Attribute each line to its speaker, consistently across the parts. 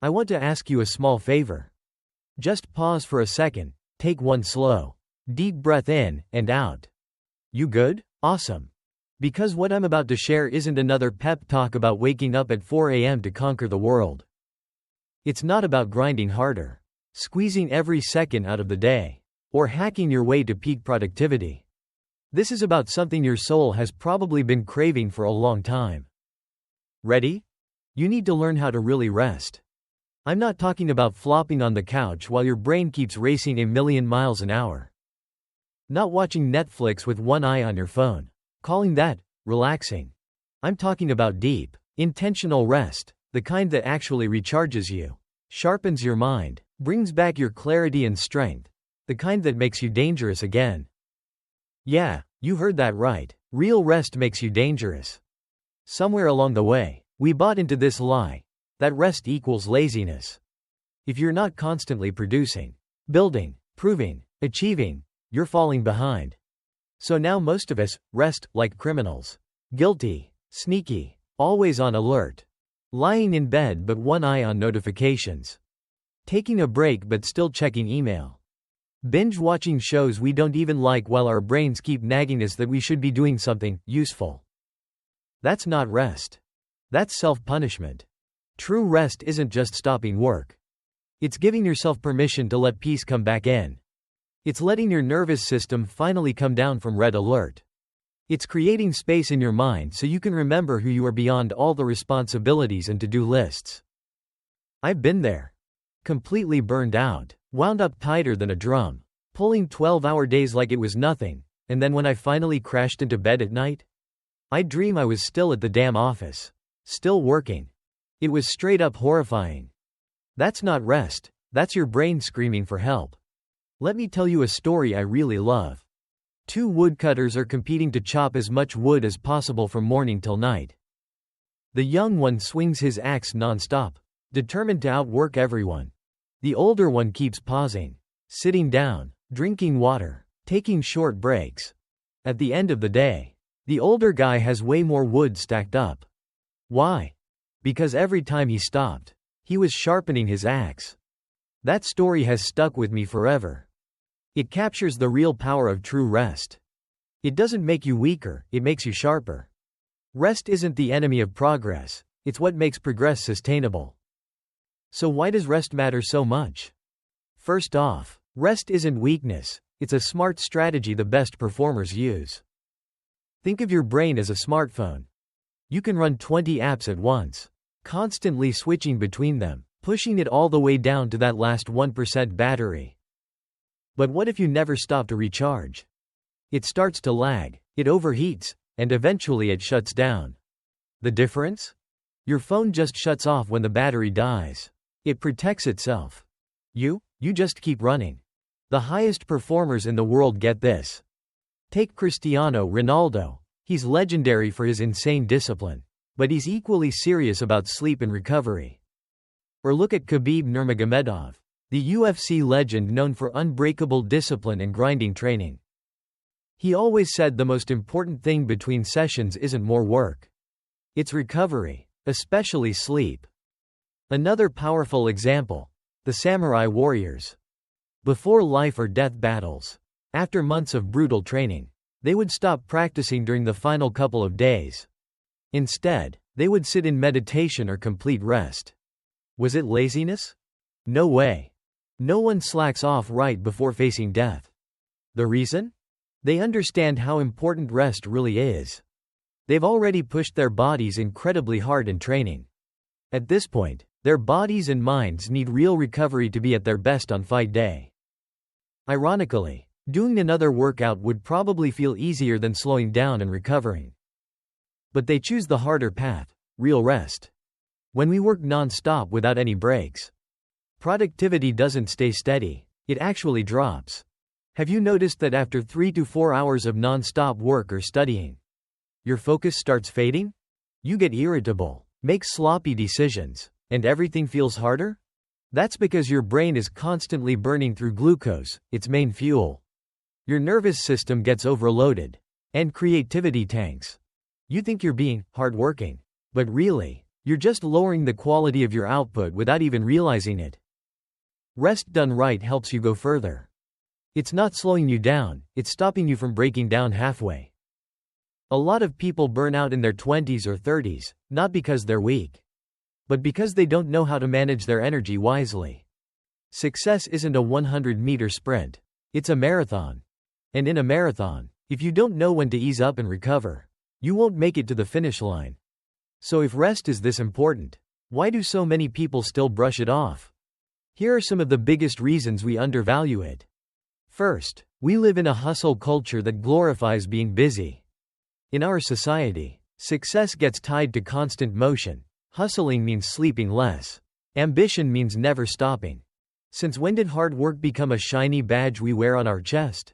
Speaker 1: I want to ask you a small favor. Just pause for a second, take one slow, deep breath in and out. You good? Awesome. Because what I'm about to share isn't another pep talk about waking up at 4 a.m. to conquer the world. It's not about grinding harder, squeezing every second out of the day, or hacking your way to peak productivity. This is about something your soul has probably been craving for a long time. Ready? You need to learn how to really rest. I'm not talking about flopping on the couch while your brain keeps racing a million miles an hour. Not watching Netflix with one eye on your phone, calling that relaxing. I'm talking about deep, intentional rest, the kind that actually recharges you, sharpens your mind, brings back your clarity and strength, the kind that makes you dangerous again. Yeah, you heard that right. Real rest makes you dangerous. Somewhere along the way, we bought into this lie that rest equals laziness. If you're not constantly producing, building, proving, achieving, you're falling behind. So now most of us rest like criminals. Guilty, sneaky, always on alert. Lying in bed but one eye on notifications. Taking a break but still checking email. Binge watching shows we don't even like while our brains keep nagging us that we should be doing something useful. That's not rest. That's self-punishment. True rest isn't just stopping work. It's giving yourself permission to let peace come back in. It's letting your nervous system finally come down from red alert. It's creating space in your mind so you can remember who you are beyond all the responsibilities and to-do lists. I've been there. Completely burned out, wound up tighter than a drum, pulling 12-hour days like it was nothing, and then when I finally crashed into bed at night, I'd dream I was still at the damn office, still working. It was straight up horrifying. That's not rest, that's your brain screaming for help. Let me tell you a story I really love. Two woodcutters are competing to chop as much wood as possible from morning till night. The young one swings his axe non-stop, determined to outwork everyone. The older one keeps pausing, sitting down, drinking water, taking short breaks. At the end of the day, the older guy has way more wood stacked up. Why? Because every time he stopped, he was sharpening his axe. That story has stuck with me forever. It captures the real power of true rest. It doesn't make you weaker, it makes you sharper. Rest isn't the enemy of progress, it's what makes progress sustainable. So why does rest matter so much? First off, rest isn't weakness, it's a smart strategy the best performers use. Think of your brain as a smartphone. You can run 20 apps at once, constantly switching between them, pushing it all the way down to that last 1% battery. But what if you never stop to recharge? It starts to lag, it overheats, and eventually it shuts down. The difference? Your phone just shuts off when the battery dies. It protects itself. You just keep running. The highest performers in the world get this. Take Cristiano Ronaldo. He's legendary for his insane discipline, but he's equally serious about sleep and recovery. Or look at Khabib Nurmagomedov, the UFC legend known for unbreakable discipline and grinding training. He always said the most important thing between sessions isn't more work. It's recovery, especially sleep. Another powerful example, the samurai warriors. Before life or death battles, after months of brutal training, they would stop practicing during the final couple of days. Instead, they would sit in meditation or complete rest. Was it laziness? No way. No one slacks off right before facing death. The reason? They understand how important rest really is. They've already pushed their bodies incredibly hard in training. At this point, their bodies and minds need real recovery to be at their best on fight day. Ironically, doing another workout would probably feel easier than slowing down and recovering. But they choose the harder path, real rest. When we work non-stop without any breaks, productivity doesn't stay steady, it actually drops. Have you noticed that after 3 to 4 hours of non-stop work or studying, your focus starts fading? You get irritable, make sloppy decisions, and everything feels harder? That's because your brain is constantly burning through glucose, its main fuel. Your nervous system gets overloaded, and creativity tanks. You think you're being hardworking, but really, You're just lowering the quality of your output without even realizing it. Rest done right helps you go further. It's not slowing you down, it's stopping you from breaking down halfway. A lot of people burn out in their 20s or 30s, not because they're weak, but because they don't know how to manage their energy wisely. Success isn't a 100-meter sprint. It's a marathon. And in a marathon, if you don't know when to ease up and recover, you won't make it to the finish line. So if rest is this important, why do so many people still brush it off? Here are some of the biggest reasons we undervalue it. First, we live in a hustle culture that glorifies being busy. In our society, success gets tied to constant motion. Hustling means sleeping less. Ambition means never stopping. Since when did hard work become a shiny badge we wear on our chest?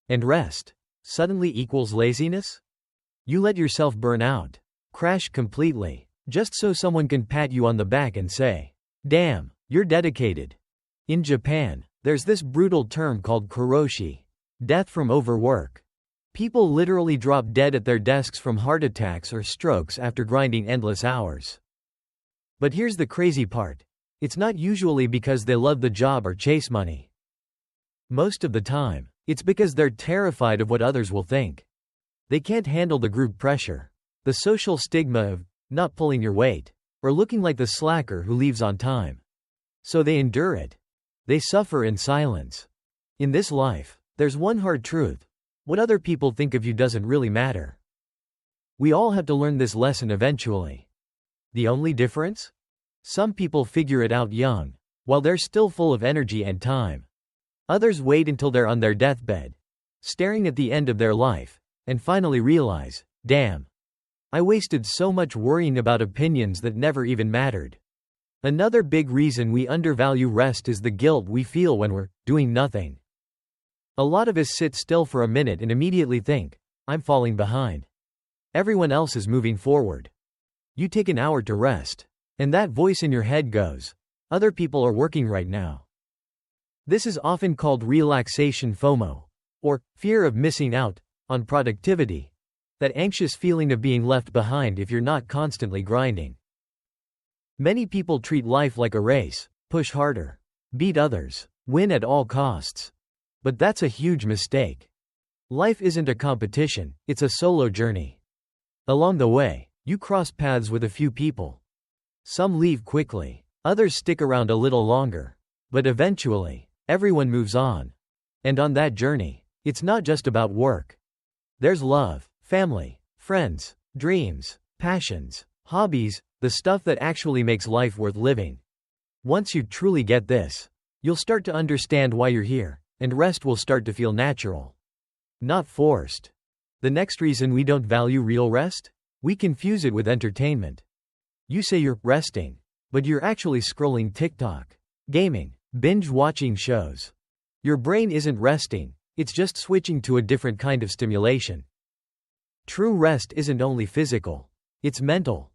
Speaker 1: And rest suddenly equals laziness? You let yourself burn out, crash completely, just so someone can pat you on the back and say, "Damn, you're dedicated." In Japan, there's this brutal term called karoshi, death from overwork. People literally drop dead at their desks from heart attacks or strokes after grinding endless hours. But here's the crazy part. It's not usually because they love the job or chase money. Most of the time, it's because they're terrified of what others will think. They can't handle the group pressure, the social stigma of not pulling your weight, or looking like the slacker who leaves on time. So they endure it. They suffer in silence. In this life, there's one hard truth. What other people think of you doesn't really matter. We all have to learn this lesson eventually. The only difference? Some people figure it out young, while they're still full of energy and time. Others wait until they're on their deathbed, staring at the end of their life, and finally realize, damn, I wasted so much worrying about opinions that never even mattered. Another big reason we undervalue rest is the guilt we feel when we're doing nothing. A lot of us sit still for a minute and immediately think, I'm falling behind. Everyone else is moving forward. You take an hour to rest, and that voice in your head goes, other people are working right now. This is often called relaxation FOMO, or fear of missing out on productivity, that anxious feeling of being left behind if you're not constantly grinding. Many people treat life like a race, push harder, beat others, win at all costs. But that's a huge mistake. Life isn't a competition, it's a solo journey. Along the way, you cross paths with a few people. Some leave quickly, others stick around a little longer. But eventually, everyone moves on. And on that journey, it's not just about work. There's love, family, friends, dreams, passions, hobbies, the stuff that actually makes life worth living. Once you truly get this, you'll start to understand why you're here, and rest will start to feel natural, not forced. The next reason we don't value real rest? We confuse it with entertainment. You say you're resting, but you're actually scrolling TikTok, gaming, binge-watching shows. Your brain isn't resting, it's just switching to a different kind of stimulation. True rest isn't only physical, it's mental.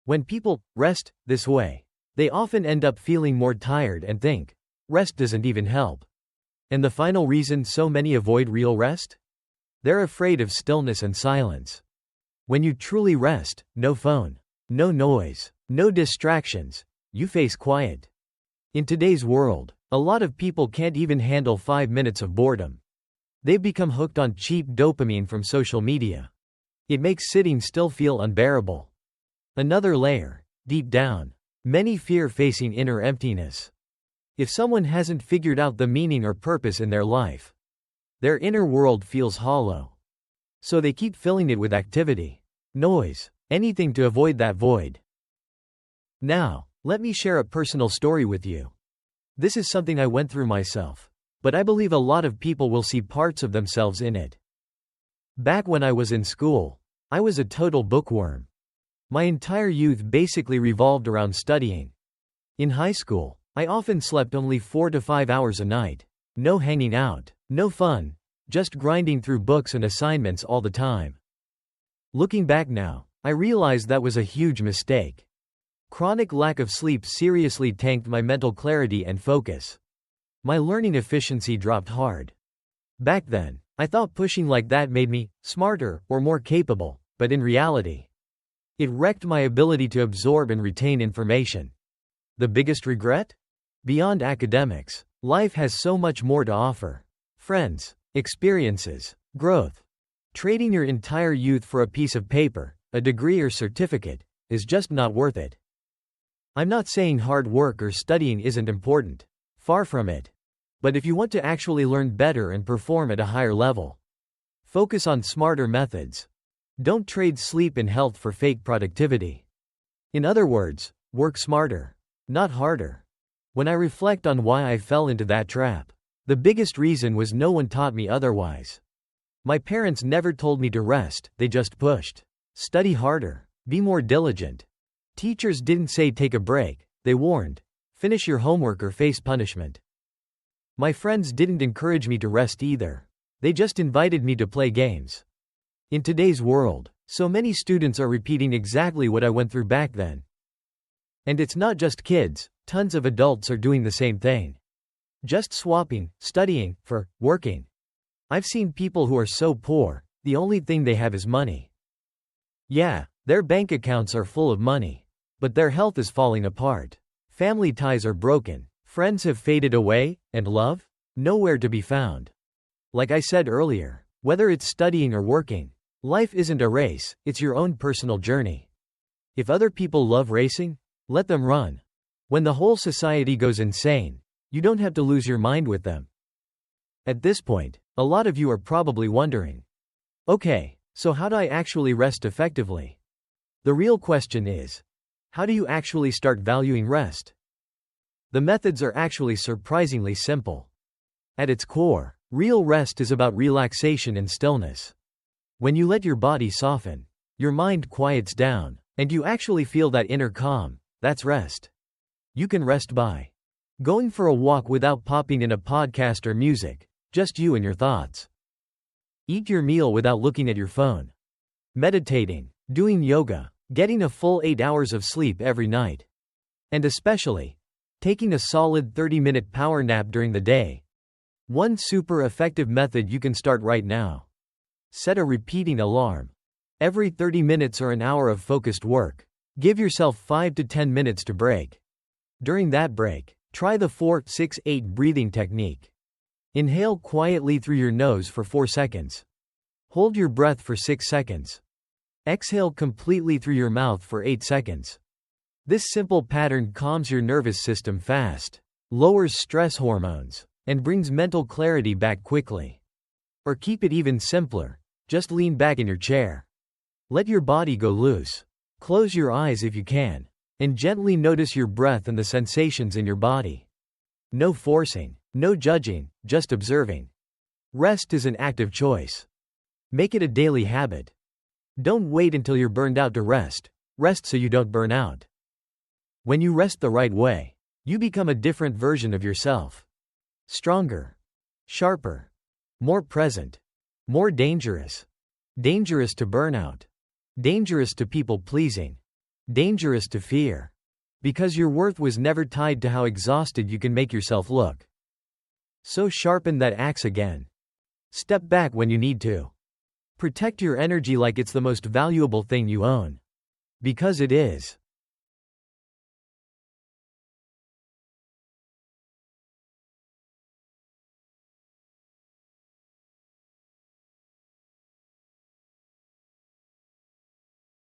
Speaker 1: When people rest this way, they often end up feeling more tired and think, rest doesn't even help. And the final reason so many avoid real rest? They're afraid of stillness and silence. When you truly rest, no phone, no noise, no distractions, you face quiet. In today's world, a lot of people can't even handle 5 minutes of boredom. They've become hooked on cheap dopamine from social media. It makes sitting still feel unbearable. Another layer, deep down, many fear facing inner emptiness. If someone hasn't figured out the meaning or purpose in their life, their inner world feels hollow. So they keep filling it with activity, noise, anything to avoid that void. Now, let me share a personal story with you. This is something I went through myself, but I believe a lot of people will see parts of themselves in it. Back when I was in school, I was a total bookworm. My entire youth basically revolved around studying. In high school, I often slept only 4 to 5 hours a night. No hanging out, no fun, just grinding through books and assignments all the time. Looking back now, I realize that was a huge mistake. Chronic lack of sleep seriously tanked my mental clarity and focus. My learning efficiency dropped hard. Back then, I thought pushing like that made me smarter or more capable, but in reality, It wrecked my ability to absorb and retain information. The biggest regret? Beyond academics, life has so much more to offer. Friends, experiences, growth. Trading your entire youth for a piece of paper, a degree or certificate, is just not worth it. I'm not saying hard work or studying isn't important. Far from it. But if you want to actually learn better and perform at a higher level, focus on smarter methods. Don't trade sleep and health for fake productivity. In other words, work smarter, not harder. When I reflect on why I fell into that trap, the biggest reason was no one taught me otherwise. My parents never told me to rest, they just pushed. Study harder, be more diligent. Teachers didn't say take a break, they warned, finish your homework or face punishment. My friends didn't encourage me to rest either. They just invited me to play games. In today's world, so many students are repeating exactly what I went through back then. And it's not just kids, tons of adults are doing the same thing. Just swapping, studying, for working. I've seen people who are so poor, the only thing they have is money. Yeah, their bank accounts are full of money. But their health is falling apart. Family ties are broken. Friends have faded away, and love? Nowhere to be found. Like I said earlier, whether it's studying or working, life isn't a race, it's your own personal journey. If other people love racing, let them run. When the whole society goes insane, you don't have to lose your mind with them. At this point, a lot of you are probably wondering, okay, so how do I actually rest effectively? The real question is, how do you actually start valuing rest? The methods are actually surprisingly simple. At its core, real rest is about relaxation and stillness. When you let your body soften, your mind quiets down, and you actually feel that inner calm, that's rest. You can rest by going for a walk without popping in a podcast or music, just you and your thoughts. Eat your meal without looking at your phone. Meditating, doing yoga, getting a full 8 hours of sleep every night. And especially, taking a solid 30-minute power nap during the day. One super effective method you can start right now. Set a repeating alarm. Every 30 minutes or an hour of focused work, give yourself 5 to 10 minutes to break. During that break, try the 4-6-8 breathing technique. Inhale quietly through your nose for 4 seconds. Hold your breath for 6 seconds. Exhale completely through your mouth for 8 seconds. This simple pattern calms your nervous system fast, lowers stress hormones, and brings mental clarity back quickly. Or keep it even simpler, just lean back in your chair. Let your body go loose. Close your eyes if you can, and gently notice your breath and the sensations in your body. No forcing, no judging, just observing. Rest is an active choice. Make it a daily habit. Don't wait until you're burned out to rest. Rest so you don't burn out. When you rest the right way, you become a different version of yourself. Stronger, sharper, more present, more dangerous. Dangerous to burnout. Dangerous to people pleasing. Dangerous to fear. Because your worth was never tied to how exhausted you can make yourself look. So sharpen that axe again. Step back when you need to. Protect your energy like it's the most valuable thing you own. Because it is.